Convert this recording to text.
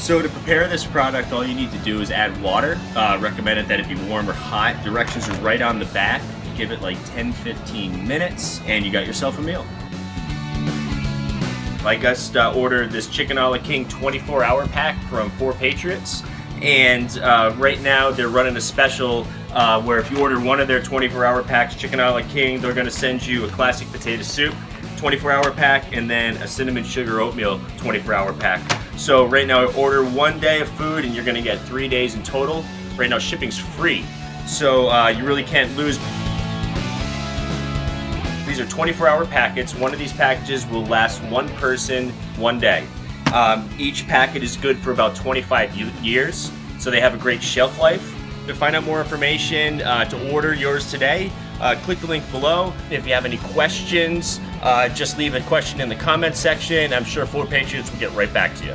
So to prepare this product, all you need to do is add water. Recommended that it be warm or hot. Directions are right on the back. Give it like 10-15 minutes and you got yourself a meal. I just ordered this Chicken a la King 24-hour pack from 4Patriots, and right now they're running a special where if you order one of their 24-hour packs, Chicken a la King, they're going to send you a classic potato soup 24-hour pack and then a cinnamon sugar oatmeal 24-hour pack. So right now order 1 day of food and you're going to get 3 days in total. Right now shipping's free, so you really can't lose. These are 24-hour packets. One of these packages will last one person 1 day. Each packet is good for about 25 years, so they have a great shelf life. To find out more information, to order yours today, click the link below. If you have any questions, just leave a question in the comment section. I'm sure 4Patriots will get right back to you.